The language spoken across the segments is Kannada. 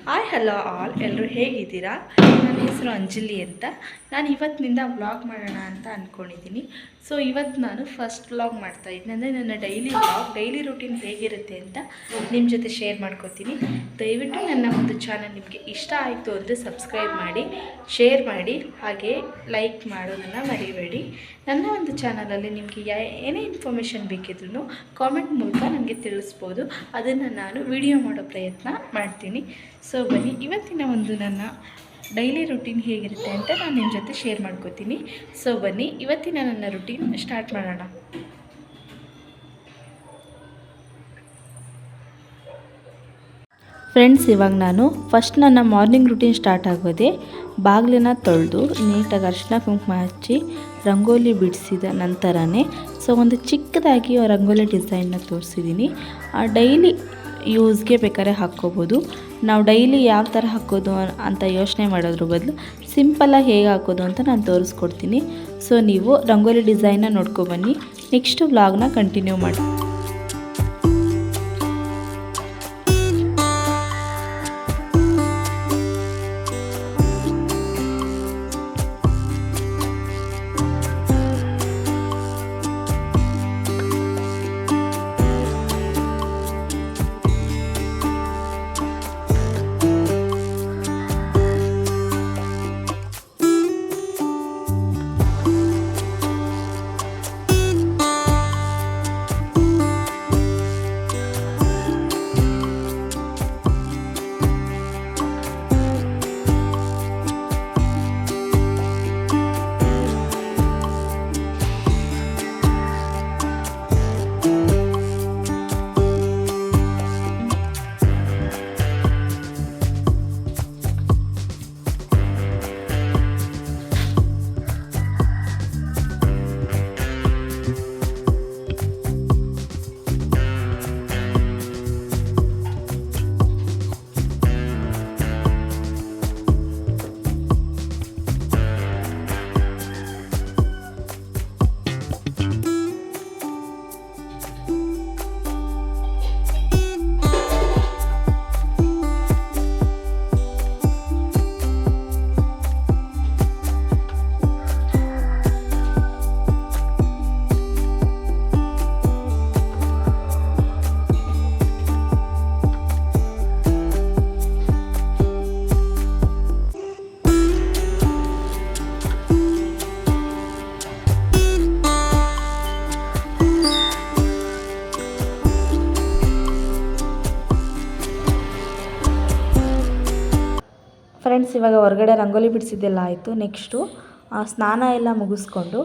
ಹಾಯ್ ಹಲೋ ಆಲ್, ಎಲ್ಲರೂ ಹೇಗಿದ್ದೀರಾ? ನನ್ನ ಹೆಸರು ಅಂಜಲಿ ಅಂತ. ನಾನು ಇವತ್ತಿನಿಂದ ವ್ಲಾಗ್ ಮಾಡೋಣ ಅಂತ ಅಂದ್ಕೊಂಡಿದ್ದೀನಿ. ಸೊ ಇವತ್ತು ನಾನು ಫಸ್ಟ್ ವ್ಲಾಗ್ ಮಾಡ್ತಾಯಿದ್ದೀನಿ. ಅಂದರೆ ನನ್ನ ಡೈಲಿ ರೂಟೀನ್ ಹೇಗಿರುತ್ತೆ ಅಂತ ನಿಮ್ಮ ಜೊತೆ ಶೇರ್ ಮಾಡ್ಕೋತೀನಿ. ದಯವಿಟ್ಟು ನನ್ನ ಒಂದು ಚಾನಲ್ ನಿಮಗೆ ಇಷ್ಟ ಆಯಿತು ಅಂದರೆ ಸಬ್ಸ್ಕ್ರೈಬ್ ಮಾಡಿ, ಶೇರ್ ಮಾಡಿ, ಹಾಗೆ ಲೈಕ್ ಮಾಡೋದನ್ನು ಮರಿಬೇಡಿ. ನನ್ನ ಒಂದು ಚಾನಲಲ್ಲಿ ನಿಮಗೆ ಏನೇ ಇನ್ಫಾರ್ಮೇಷನ್ ಬೇಕಿದ್ರೂ ಕಾಮೆಂಟ್ ಮೂಲಕ ನನಗೆ ತಿಳಿಸ್ಬೋದು. ಅದನ್ನು ನಾನು ವಿಡಿಯೋ ಮಾಡೋ ಪ್ರಯತ್ನ ಮಾಡ್ತೀನಿ. ಸೊ ಬನ್ನಿ, ಇವತ್ತಿನ ಒಂದು ನನ್ನ ಡೈಲಿ ರುಟೀನ್ ಹೇಗಿರುತ್ತೆ ಅಂತ ನಾನು ನಿಮ್ಮ ಜೊತೆ ಶೇರ್ ಮಾಡ್ಕೋತೀನಿ. ಸೊ ಬನ್ನಿ, ಇವತ್ತಿನ ನನ್ನ ರುಟೀನ್ ಸ್ಟಾರ್ಟ್ ಮಾಡೋಣ. ಫ್ರೆಂಡ್ಸ್, ಇವಾಗ ನಾನು ಫಸ್ಟ್ ನನ್ನ ಮಾರ್ನಿಂಗ್ ರುಟೀನ್ ಸ್ಟಾರ್ಟ್ ಆಗೋದೆ ಬಾಗಿಲನ್ನ ತೊಳೆದು ನೀಟಾಗಿ ಅರಿಶಿನ ಕುಂಕುಮ ಹಚ್ಚಿ ರಂಗೋಲಿ ಬಿಡಿಸಿದ ನಂತರನೇ ಸೊ ಒಂದು ಚಿಕ್ಕದಾಗಿ ರಂಗೋಲಿ ಡಿಸೈನ್ನ ತೋರಿಸಿದ್ದೀನಿ. ಡೈಲಿ ಯೂಸ್ಗೆ ಬೇಕಾದ್ರೆ ಹಾಕ್ಕೋಬೋದು. ನಾವು ಡೈಲಿ ಯಾವ ಥರ ಹಾಕೋದು ಅಂತ ಯೋಚನೆ ಮಾಡೋದ್ರ ಬದಲು ಸಿಂಪಲ್ಲಾಗಿ ಹೇಗೆ ಹಾಕೋದು ಅಂತ ನಾನು ತೋರಿಸ್ಕೊಡ್ತೀನಿ. ಸೊ ನೀವು ರಂಗೋಲಿ ಡಿಸೈನ್ನ ನೋಡ್ಕೊಬನ್ನಿ. ನೆಕ್ಸ್ಟ್ ವ್ಲಾಗ್ನ ಕಂಟಿನ್ಯೂ ಮಾಡಿ. ಫ್ರೆಂಡ್ಸ್, ಇವಾಗ ಹೊರಗಡೆ ರಂಗೋಲಿ ಬಿಡಿಸಿದ್ದೆಲ್ಲ ಆಯಿತು. ನೆಕ್ಸ್ಟು ಸ್ನಾನ ಎಲ್ಲ ಮುಗಿಸ್ಕೊಂಡು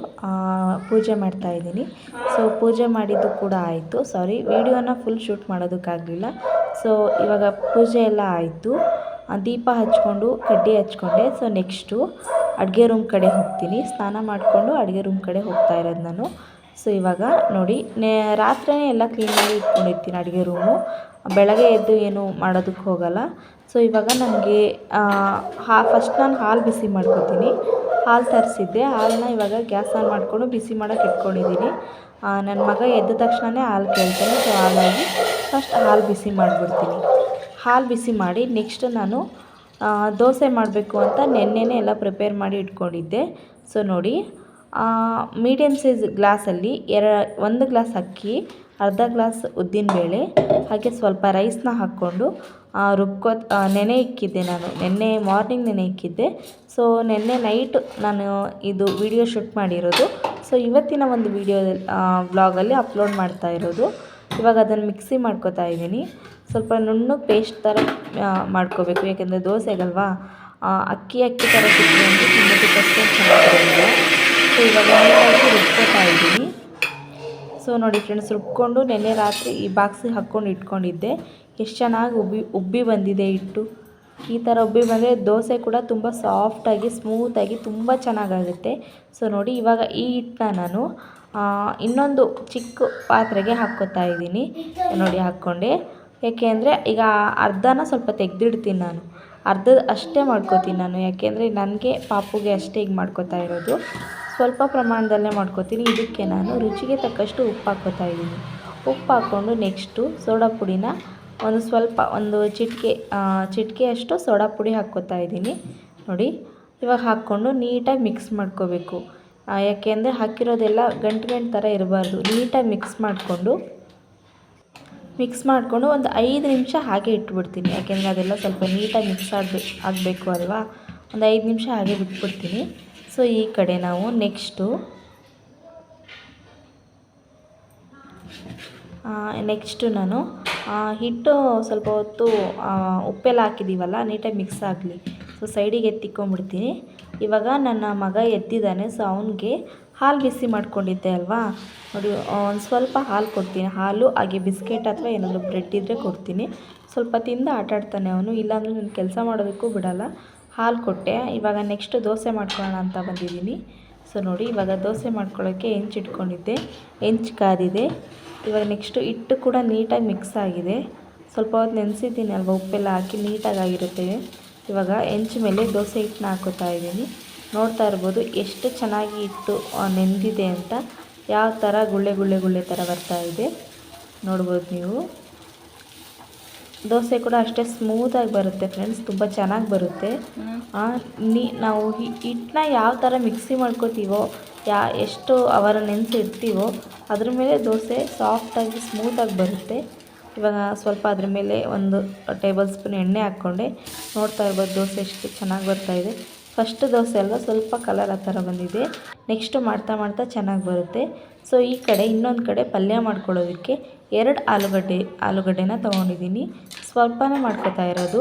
ಪೂಜೆ ಮಾಡ್ತಾಯಿದ್ದೀನಿ. ಸೊ ಪೂಜೆ ಮಾಡಿದ್ದು ಕೂಡ ಆಯಿತು. ವಿಡಿಯೋನ ಫುಲ್ ಶೂಟ್ ಮಾಡೋದಕ್ಕಾಗಲಿಲ್ಲ. ಸೊ ಇವಾಗ ಪೂಜೆ ಎಲ್ಲ ಆಯಿತು. ದೀಪ ಹಚ್ಕೊಂಡು ಕಡ್ಡಿ ಹಚ್ಕೊಂಡೆ. ಸೊ ನೆಕ್ಸ್ಟು ಅಡುಗೆ ರೂಮ್ ಕಡೆ ಹೋಗ್ತೀನಿ. ಸ್ನಾನ ಮಾಡಿಕೊಂಡು ಅಡುಗೆ ರೂಮ್ ಕಡೆ ಹೋಗ್ತಾ ಇರೋದು ನಾನು. ಸೊ ಇವಾಗ ನೋಡಿ, ರಾತ್ರಿಯೇ ಎಲ್ಲ ಕ್ಲೀನ್ ಮಾಡಿ ಇಟ್ಕೊಂಡಿರ್ತೀನಿ ಅಡುಗೆ ರೂಮು. ಬೆಳಗ್ಗೆ ಎದ್ದು ಏನು ಮಾಡೋದಕ್ಕೆ ಹೋಗಲ್ಲ. ಸೊ ಇವಾಗ ನನಗೆ ಫಸ್ಟ್ ನಾನು ಹಾಲು ಬಿಸಿ ಮಾಡ್ಕೊತೀನಿ. ಹಾಲು ತರಿಸಿದ್ದೆ. ಹಾಲನ್ನ ಇವಾಗ ಗ್ಯಾಸ್ ಆನ್ ಮಾಡಿಕೊಂಡು ಬಿಸಿ ಮಾಡೋಕ್ಕೆ ಇಟ್ಕೊಂಡಿದ್ದೀನಿ. ನನ್ನ ಮಗ ಎದ್ದ ತಕ್ಷಣವೇ ಹಾಲು ಕೇಳ್ತಾನೆ. ಸೊ ಹಾಗಾಗಿ ಫಸ್ಟ್ ಹಾಲು ಬಿಸಿ ಮಾಡಿಬಿಡ್ತೀನಿ. ಹಾಲು ಬಿಸಿ ಮಾಡಿ ನೆಕ್ಸ್ಟ್ ನಾನು ದೋಸೆ ಮಾಡಬೇಕು ಅಂತ ನೆನ್ನೆನೇ ಎಲ್ಲ ಪ್ರಿಪೇರ್ ಮಾಡಿ ಇಟ್ಕೊಂಡಿದ್ದೆ. ಸೊ ನೋಡಿ, ಮೀಡಿಯಮ್ ಸೈಜ್ ಗ್ಲಾಸಲ್ಲಿ 1 ಗ್ಲಾಸ್ ಅಕ್ಕಿ, ಅರ್ಧ ಗ್ಲಾಸ್ ಉದ್ದಿನಬೇಳೆ, ಹಾಗೆ ಸ್ವಲ್ಪ ರೈಸ್ನ ಹಾಕ್ಕೊಂಡು ನೆನೆ ಇಕ್ಕಿದ್ದೆ. ನಾನು ನಿನ್ನೆ ಮಾರ್ನಿಂಗ್ ನೆನೆ ಇಕ್ಕಿದ್ದೆ. ಸೊ ನಿನ್ನೆ ನೈಟ್ ನಾನು ಇದು ವಿಡಿಯೋ ಶೂಟ್ ಮಾಡಿರೋದು. ಸೊ ಇವತ್ತಿನ ಒಂದು ವ್ಲಾಗಲ್ಲಿ ಅಪ್ಲೋಡ್ ಮಾಡ್ತಾ ಇರೋದು. ಇವಾಗ ಅದನ್ನು ಮಿಕ್ಸಿ ಮಾಡ್ಕೊತಾ ಇದ್ದೀನಿ. ಸ್ವಲ್ಪ ನುಣ್ಣಗೆ ಪೇಸ್ಟ್ ಥರ ಮಾಡ್ಕೋಬೇಕು, ಯಾಕೆಂದರೆ ದೋಸೆಗಲ್ವಾ ಅಕ್ಕಿ ಥರ ಸಿಕ್ಕಿ ಅಂದರೆ ತಿನ್ನೋದಕ್ಕಷ್ಟೇ ಚೆನ್ನಾಗಿರೋದಿಲ್ಲ. ಸೊ ಇವಾಗ ನೀಟಾಗಿ ರುಬ್ಕೋತಾ ಇದ್ದೀನಿ. ಸೊ ನೋಡಿ ಫ್ರೆಂಡ್ಸ್, ರುಬ್ಕೊಂಡು ನೆನ್ನೆ ರಾತ್ರಿ ಈ ಬಾಕ್ಸಿಗೆ ಹಾಕ್ಕೊಂಡು ಇಟ್ಕೊಂಡಿದ್ದೆ. ಎಷ್ಟು ಚೆನ್ನಾಗಿ ಉಬ್ಬಿ ಬಂದಿದೆ ಹಿಟ್ಟು. ಈ ಥರ ಉಬ್ಬಿ ಬಂದರೆ ದೋಸೆ ಕೂಡ ತುಂಬ ಸಾಫ್ಟಾಗಿ ಸ್ಮೂತಾಗಿ ತುಂಬ ಚೆನ್ನಾಗಾಗುತ್ತೆ. ಸೊ ನೋಡಿ, ಇವಾಗ ಈ ಹಿಟ್ಟನ್ನ ನಾನು ಇನ್ನೊಂದು ಚಿಕ್ಕ ಪಾತ್ರೆಗೆ ಹಾಕ್ಕೋತಾ ಇದ್ದೀನಿ. ನೋಡಿ ಹಾಕ್ಕೊಂಡೆ. ಯಾಕೆ ಅಂದರೆ ಈಗ ಅರ್ಧನ ಸ್ವಲ್ಪ ತೆಗೆದಿಡ್ತೀನಿ ನಾನು. ಅಷ್ಟೇ ಮಾಡ್ಕೋತೀನಿ ನಾನು, ಯಾಕೆಂದರೆ ನನಗೆ ಪಾಪುಗೆ ಅಷ್ಟೇ ಈಗ ಮಾಡ್ಕೋತಾ ಇರೋದು. ಸ್ವಲ್ಪ ಪ್ರಮಾಣದಲ್ಲೇ ಮಾಡ್ಕೋತೀನಿ. ಇದಕ್ಕೆ ನಾನು ರುಚಿಗೆ ತಕ್ಕಷ್ಟು ಉಪ್ಪು ಹಾಕ್ಕೋತಾ ಇದ್ದೀನಿ. ಉಪ್ಪು ಹಾಕ್ಕೊಂಡು ನೆಕ್ಸ್ಟು ಸೋಡಾ ಪುಡಿನ ಒಂದು ಚಿಟಿಕೆಯಷ್ಟು ಸೋಡಾ ಪುಡಿ ಹಾಕ್ಕೋತಾ ಇದ್ದೀನಿ ನೋಡಿ. ಇವಾಗ ಹಾಕ್ಕೊಂಡು ನೀಟಾಗಿ ಮಿಕ್ಸ್ ಮಾಡ್ಕೋಬೇಕು. ಯಾಕೆಂದರೆ ಹಾಕಿರೋದೆಲ್ಲ ಗಂಟು ಥರ ಇರಬಾರ್ದು. ನೀಟಾಗಿ ಮಿಕ್ಸ್ ಮಾಡಿಕೊಂಡು ಒಂದು 5 ನಿಮಿಷ ಹಾಗೆ ಇಟ್ಬಿಡ್ತೀನಿ. ಯಾಕೆಂದರೆ ಅದೆಲ್ಲ ಸ್ವಲ್ಪ ನೀಟಾಗಿ ಮಿಕ್ಸ್ ಆಗಬೇಕು ಅಲ್ವಾ. ಒಂದು 5 ನಿಮಿಷ ಹಾಗೆ ಬಿಟ್ಬಿಡ್ತೀನಿ. ಸೊ ಈ ಕಡೆ ನಾವು ನೆಕ್ಸ್ಟು ನಾನು ಹಿಟ್ಟು ಸ್ವಲ್ಪ ಹೊತ್ತು ಉಪ್ಪೆಲ್ಲ ಹಾಕಿದ್ದೀವಲ್ಲ, ನೀಟಾಗಿ ಮಿಕ್ಸ್ ಆಗಲಿ. ಸೊ ಸೈಡಿಗೆ ಎತ್ತಿಕೊಂಡ್ಬಿಡ್ತೀನಿ. ಇವಾಗ ನನ್ನ ಮಗ ಎದ್ದಿದ್ದಾನೆ. ಸೊ ಅವನಿಗೆ ಹಾಲು ಬಿಸಿ ಮಾಡ್ಕೊಂಡಿದ್ದೆ ಅಲ್ವಾ ನೋಡಿ, ಒಂದು ಸ್ವಲ್ಪ ಹಾಲು ಕೊಡ್ತೀನಿ. ಹಾಲು ಹಾಗೆ ಬಿಸ್ಕೆಟ್ ಅಥವಾ ಏನಾದರೂ ಬ್ರೆಡ್ ಇದ್ದರೆ ಕೊಡ್ತೀನಿ. ಸ್ವಲ್ಪ ತಿಂದು ಆಟಾಡ್ತಾನೆ ಅವನು, ಇಲ್ಲಾಂದರೆ ನಾನು ಕೆಲಸ ಮಾಡೋದಕ್ಕೂ ಬಿಡಲ್ಲ. ಹಾಲು ಕೊಟ್ಟೆ. ಇವಾಗ ನೆಕ್ಸ್ಟ್ ದೋಸೆ ಮಾಡ್ಕೊಳ್ಳೋಣ ಅಂತ ಬಂದಿದ್ದೀನಿ. ಸೊ ನೋಡಿ, ಇವಾಗ ದೋಸೆ ಮಾಡ್ಕೊಳ್ಳೋಕ್ಕೆ ಇಟ್ಕೊಂಡಿದ್ದೆ, ಕಾದಿದೆ. ಇವಾಗ ನೆಕ್ಸ್ಟು ಹಿಟ್ಟು ಕೂಡ ನೀಟಾಗಿ ಮಿಕ್ಸ್ ಆಗಿದೆ. ಸ್ವಲ್ಪ ಹೊತ್ತು ನೆನೆಸಿದ್ದೀನಿ ಅಲ್ವಾ, ಉಪ್ಪೆಲ್ಲ ಹಾಕಿ ನೀಟಾಗಿರುತ್ತೆ. ಇವಾಗ ಮೇಲೆ ದೋಸೆ ಹಿಟ್ಟನ್ನ ಹಾಕೋತಾ ಇದ್ದೀನಿ. ನೋಡ್ತಾ ಇರ್ಬೋದು ಎಷ್ಟು ಚೆನ್ನಾಗಿ ಹಿಟ್ಟು ನೆಂದಿದೆ ಅಂತ, ಯಾವ ಥರ ಗುಳ್ಳೆ ಥರ ಬರ್ತಾ ಇದೆ ನೋಡ್ಬೋದು ನೀವು. ದೋಸೆ ಕೂಡ ಅಷ್ಟೇ ಸ್ಮೂತಾಗಿ ಬರುತ್ತೆ ಫ್ರೆಂಡ್ಸ್, ತುಂಬ ಚೆನ್ನಾಗಿ ಬರುತ್ತೆ. ನಾವು ಹಿಟ್ಟನ್ನ ಯಾವ ಥರ ಮಿಕ್ಸಿ ಮಾಡ್ಕೋತೀವೋ, ಎಷ್ಟು ಅವರ ನೆನೆಸಿಡ್ತೀವೋ ಅದ್ರ ಮೇಲೆ ದೋಸೆ ಸಾಫ್ಟಾಗಿ ಸ್ಮೂತಾಗಿ ಬರುತ್ತೆ. ಇವಾಗ ಸ್ವಲ್ಪ ಅದ್ರ ಮೇಲೆ 1 ಟೇಬಲ್ ಸ್ಪೂನ್ ಎಣ್ಣೆ ಹಾಕ್ಕೊಂಡೆ. ನೋಡ್ತಾ ಇರ್ಬೋದು ದೋಸೆ ಎಷ್ಟು ಚೆನ್ನಾಗಿ ಬರ್ತಾಯಿದೆ. ಫಸ್ಟ್ ದೋಸೆ ಅಲ್ವಾ, ಸ್ವಲ್ಪ ಕಲರ್ ಆ ಥರ ಬಂದಿದೆ. ನೆಕ್ಸ್ಟು ಮಾಡ್ತಾ ಚೆನ್ನಾಗಿ ಬರುತ್ತೆ. ಸೊ ಈ ಕಡೆ ಇನ್ನೊಂದು ಕಡೆ ಪಲ್ಯ ಮಾಡ್ಕೊಳ್ಳೋದಕ್ಕೆ 2 ಆಲೂಗಡ್ಡೆನ ತೊಗೊಂಡಿದ್ದೀನಿ. ಸ್ವಲ್ಪನೇ ಮಾಡ್ಕೊತಾ ಇರೋದು.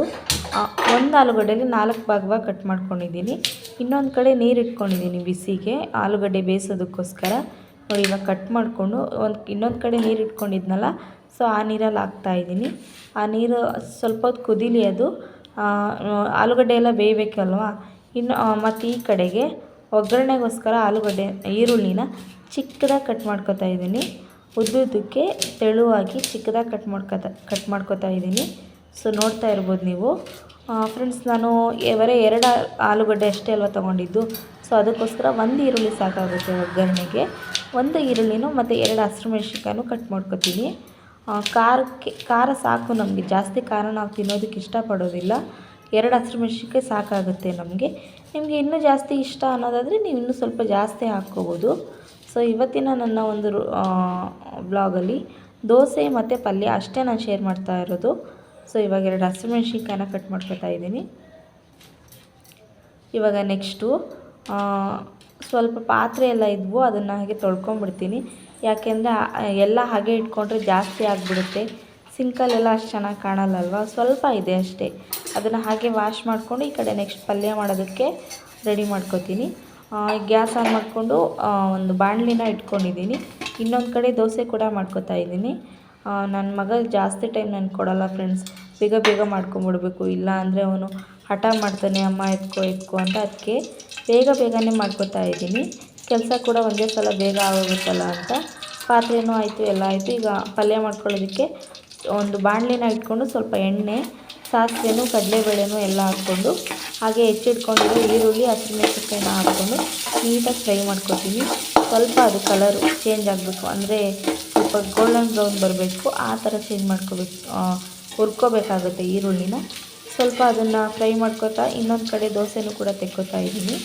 ಒಂದು ಆಲೂಗಡ್ಡೆಲಿ 4 ಭಾಗವಾಗಿ ಕಟ್ ಮಾಡ್ಕೊಂಡಿದ್ದೀನಿ. ಇನ್ನೊಂದು ಕಡೆ ನೀರು ಇಟ್ಕೊಂಡಿದ್ದೀನಿ ಬಿಸಿಗೆ, ಆಲೂಗಡ್ಡೆ ಬೇಯಿಸೋದಕ್ಕೋಸ್ಕರ ನೋಡಿ. ಇವಾಗ ಕಟ್ ಮಾಡಿಕೊಂಡು ಇನ್ನೊಂದು ಕಡೆ ನೀರು ಇಟ್ಕೊಂಡಿದ್ನಲ್ಲ, ಸೊ ಆ ನೀರಲ್ಲಿ ಹಾಕ್ತಾಯಿದ್ದೀನಿ. ಆ ನೀರು ಸ್ವಲ್ಪ ಹೊತ್ತು ಕುದೀಲಿ. ಅದು ಆಲೂಗಡ್ಡೆ ಎಲ್ಲ ಬೇಯಬೇಕಲ್ವ. ಮತ್ತು ಈ ಕಡೆಗೆ ಒಗ್ಗರಣೆಗೋಸ್ಕರ ಈರುಳ್ಳಿನ ಚಿಕ್ಕದಾಗಿ ಕಟ್ ಮಾಡ್ಕೊತಾ ಇದ್ದೀನಿ. ಉದ್ದುದ್ದಕ್ಕೆ ತೆಳುವಾಗಿ ಚಿಕ್ಕದಾಗಿ ಕಟ್ ಮಾಡ್ಕೊತಾ ಇದ್ದೀನಿ. ಸೊ ನೋಡ್ತಾ ಇರ್ಬೋದು ನೀವು ಫ್ರೆಂಡ್ಸ್. ನಾನು ಬರೀ 2 ಆಲೂಗಡ್ಡೆ ಅಷ್ಟೇ ಅಲ್ವ ತೊಗೊಂಡಿದ್ದು. ಸೊ ಅದಕ್ಕೋಸ್ಕರ 1 ಈರುಳ್ಳಿ ಸಾಕಾಗುತ್ತೆ ಒಗ್ಗರಣೆಗೆ. 1 ಈರುಳ್ಳಿನೂ ಮತ್ತು 2 ಹಸಿರುಮೆಣ್ಸಿನ್ಕಾಯಿನೂ ಕಟ್ ಮಾಡ್ಕೊತೀನಿ. ಖಾರ ಸಾಕು ನಮಗೆ, ಜಾಸ್ತಿ ಖಾರ ನಾವು ತಿನ್ನೋದಕ್ಕೆ ಇಷ್ಟಪಡೋದಿಲ್ಲ. 2 ಹಸಿರುಮೆಣ್ಸಿನ್ಕಾಯಿ ಸಾಕಾಗುತ್ತೆ ನಮಗೆ. ನಿಮಗೆ ಇನ್ನೂ ಜಾಸ್ತಿ ಇಷ್ಟ ಅನ್ನೋದಾದರೆ ನೀವು ಇನ್ನೂ ಸ್ವಲ್ಪ ಜಾಸ್ತಿ ಹಾಕ್ಕೋಬೋದು. ಸೊ ಇವತ್ತಿನ ನನ್ನ ಒಂದು ಬ್ಲಾಗಲ್ಲಿ ದೋಸೆ ಮತ್ತು ಪಲ್ಯ ಅಷ್ಟೇ ನಾನು ಶೇರ್ ಮಾಡ್ತಾ ಇರೋದು. ಸೊ ಇವಾಗ 2 ಹಸಿರುಮೆಣ್ಸಿನ್ಕಾಯಿನ ಕಟ್ ಮಾಡ್ಕೊತಾ ಇದ್ದೀನಿ. ಇವಾಗ ನೆಕ್ಸ್ಟು ಸ್ವಲ್ಪ ಪಾತ್ರೆ ಎಲ್ಲ ಇದ್ವು, ಅದನ್ನು ಹಾಗೆ ತೊಳ್ಕೊಂಬಿಡ್ತೀನಿ. ಯಾಕೆಂದರೆ ಎಲ್ಲ ಹಾಗೆ ಇಟ್ಕೊಂಡ್ರೆ ಜಾಸ್ತಿ ಆಗಿಬಿಡುತ್ತೆ. ಸಿಂಕಲ್ಲೆಲ್ಲ ಅಷ್ಟು ಚೆನ್ನಾಗಿ ಕಾಣಲ್ಲಲ್ವ, ಸ್ವಲ್ಪ ಇದೆ ಅಷ್ಟೇ. ಅದನ್ನು ಹಾಗೆ ವಾಶ್ ಮಾಡಿಕೊಂಡು ಈ ಕಡೆ ನೆಕ್ಸ್ಟ್ ಪಲ್ಯ ಮಾಡೋದಕ್ಕೆ ರೆಡಿ ಮಾಡ್ಕೊತೀನಿ. ಗ್ಯಾಸ್ ಆನ್ ಮಾಡಿಕೊಂಡು ಒಂದು ಬಾಣಲಿನ ಇಟ್ಕೊಂಡಿದ್ದೀನಿ. ಇನ್ನೊಂದು ಕಡೆ ದೋಸೆ ಕೂಡ ಮಾಡ್ಕೊತಾ ಇದ್ದೀನಿ. ನನ್ನ ಮಗ ಜಾಸ್ತಿ ಟೈಮ್ ನಾನು ಕೊಡೋಲ್ಲ ಫ್ರೆಂಡ್ಸ್, ಬೇಗ ಮಾಡ್ಕೊಂಬಿಡ್ಬೇಕು, ಇಲ್ಲ ಅಂದರೆ ಅವನು ಹಠ ಮಾಡ್ತಾನೆ, ಅಮ್ಮ ಎತ್ಕೊ ಅಂತ. ಅದಕ್ಕೆ ಬೇಗನೆ ಮಾಡ್ಕೊತಾ ಇದ್ದೀನಿ. ಕೆಲಸ ಕೂಡ ಒಂದೇ ಸಲ ಬೇಗ ಆಗೋಗುತ್ತಲ್ಲ ಅಂತ. ಪಾತ್ರೆನೂ ಆಯಿತು, ಎಲ್ಲ ಆಯಿತು. ಈಗ ಪಲ್ಯ ಮಾಡ್ಕೊಳ್ಳೋದಕ್ಕೆ ಒಂದು ಬಾಣಲಿನ ಇಟ್ಕೊಂಡು ಸ್ವಲ್ಪ ಎಣ್ಣೆ, ಸಾಸಿವೆನೂ ಕಡಲೆಬೇಳೆನೂ ಎಲ್ಲ ಹಾಕ್ಕೊಂಡು ಹಾಗೆ ಹೆಚ್ಚಿಟ್ಕೊಂಡಿರೋ ಈರುಳ್ಳಿ, ಹಸಿಮೆಣಸಿನ್ಕಾಯಿನ ಹಾಕ್ಕೊಂಡು ನೀಟಾಗಿ ಫ್ರೈ ಮಾಡ್ಕೊತೀನಿ. ಸ್ವಲ್ಪ ಅದು ಕಲರು ಚೇಂಜ್ ಆಗಬೇಕು, ಅಂದರೆ ಸ್ವಲ್ಪ ಗೋಲ್ಡನ್ ಬ್ರೌನ್ ಬರಬೇಕು, ಆ ಥರ ಚೇಂಜ್ ಮಾಡ್ಕೋಬೇಕು, ಹುರ್ಕೋಬೇಕಾಗುತ್ತೆ ಈರುಳ್ಳಿನ. ಸ್ವಲ್ಪ ಅದನ್ನು ಫ್ರೈ ಮಾಡ್ಕೊತಾ ಇನ್ನೊಂದು ಕಡೆ ದೋಸೆನೂ ಕೂಡ ತೆಕ್ಕೋತಾ ಇದ್ದೀನಿ.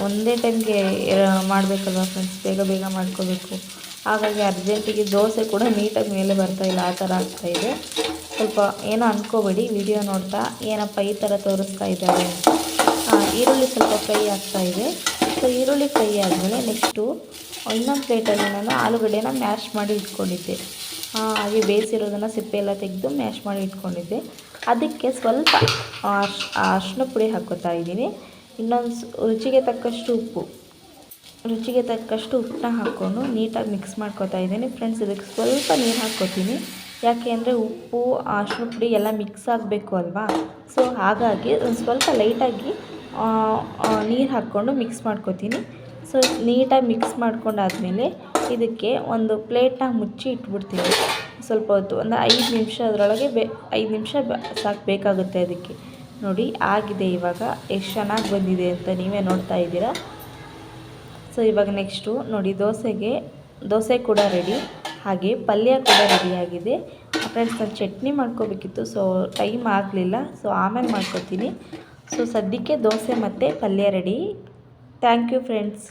ಒಂದೇ ಟೈಮ್ಗೆ ಮಾಡಬೇಕಲ್ವ ಫ್ರೆಂಡ್ಸ್, ಬೇಗ ಮಾಡ್ಕೋಬೇಕು. ಹಾಗಾಗಿ ಅರ್ಜೆಂಟಿಗೆ ದೋಸೆ ಕೂಡ ನೀಟಾಗಿ ಮೇಲೆ ಬರ್ತಾಯಿಲ್ಲ, ಆ ಥರ ಆಗ್ತಾಯಿದೆ. ಸ್ವಲ್ಪ ಏನೋ ಅಂದ್ಕೋಬೇಡಿ, ವಿಡಿಯೋ ನೋಡ್ತಾ ಏನಪ್ಪ ಈ ಥರ ತೋರಿಸ್ತಾ ಇದ್ದಾರೆ ಅಂತ. ಈರುಳ್ಳಿ ಸ್ವಲ್ಪ ಫ್ರೈ ಆಗ್ತಾಯಿದೆ. ಸೊ ಈರುಳ್ಳಿ ಫ್ರೈ ಆದಮೇಲೆ ನೆಕ್ಸ್ಟು ಇನ್ನೊಂದು ಪ್ಲೇಟಲ್ಲಿ ನಾನು ಆಲೂಗಡ್ಡೆನ ಮ್ಯಾಶ್ ಮಾಡಿ ಇಟ್ಕೊಂಡಿದ್ದೆ. ಹಾಗೆ ಬೇಯಿಸಿರೋದನ್ನು ಸಿಪ್ಪೆ ಎಲ್ಲ ತೆಗೆದು ಮ್ಯಾಶ್ ಮಾಡಿ ಇಟ್ಕೊಂಡಿದ್ದೆ. ಅದಕ್ಕೆ ಸ್ವಲ್ಪ ಅರಿಶಿನ ಪುಡಿ ಹಾಕ್ಕೋತಾ ಇದ್ದೀನಿ. ರುಚಿಗೆ ತಕ್ಕಷ್ಟು ಉಪ್ಪನ್ನ ಹಾಕ್ಕೊಂಡು ನೀಟಾಗಿ ಮಿಕ್ಸ್ ಮಾಡ್ಕೊತಾ ಇದ್ದೀನಿ ಫ್ರೆಂಡ್ಸ್. ಇದಕ್ಕೆ ಸ್ವಲ್ಪ ನೀರು ಹಾಕ್ಕೋತೀನಿ, ಯಾಕೆ ಅಂದರೆ ಉಪ್ಪು ಅರಿಶಿನ ಪುಡಿ ಎಲ್ಲ ಮಿಕ್ಸ್ ಆಗಬೇಕು ಅಲ್ವಾ. ಸೊ ಹಾಗಾಗಿ ಒಂದು ಸ್ವಲ್ಪ ಲೈಟಾಗಿ ನೀರು ಹಾಕ್ಕೊಂಡು ಮಿಕ್ಸ್ ಮಾಡ್ಕೊತೀನಿ. ಸೊ ನೀಟಾಗಿ ಮಿಕ್ಸ್ ಮಾಡ್ಕೊಂಡಾದಮೇಲೆ ಇದಕ್ಕೆ ಒಂದು ಪ್ಲೇಟ್ನ ಮುಚ್ಚಿ ಇಟ್ಬಿಡ್ತೀನಿ ಸ್ವಲ್ಪ ಹೊತ್ತು, ಒಂದು 5 ನಿಮಿಷ. ಅದರೊಳಗೆ 5 ನಿಮಿಷ ಸಾಕು ಬೇಕಾಗುತ್ತೆ ಅದಕ್ಕೆ. ನೋಡಿ ಆಗಿದೆ, ಇವಾಗ ಎಷ್ಟು ಚೆನ್ನಾಗಿ ಬಂದಿದೆ ಅಂತ ನೀವೇ ನೋಡ್ತಾ ಇದ್ದೀರಾ. ಸೊ ಇವಾಗ ನೆಕ್ಸ್ಟು ನೋಡಿ, ದೋಸೆ ಕೂಡ ರೆಡಿ, ಹಾಗೆ ಪಲ್ಯ ಕೂಡ ರೆಡಿಯಾಗಿದೆ. ಫ್ರೆಂಡ್ಸ್ ನಾನು ಚಟ್ನಿ ಮಾಡ್ಕೋಬೇಕಿತ್ತು, ಸೊ ಟೈಮ್ ಆಗಲಿಲ್ಲ. ಸೊ ಆಮೇಲೆ ಮಾಡ್ಕೋತೀನಿ. ಸೊ ಸದ್ಯಕ್ಕೆ ದೋಸೆ ಮತ್ತು ಪಲ್ಯ ರೆಡಿ. Thank you friends.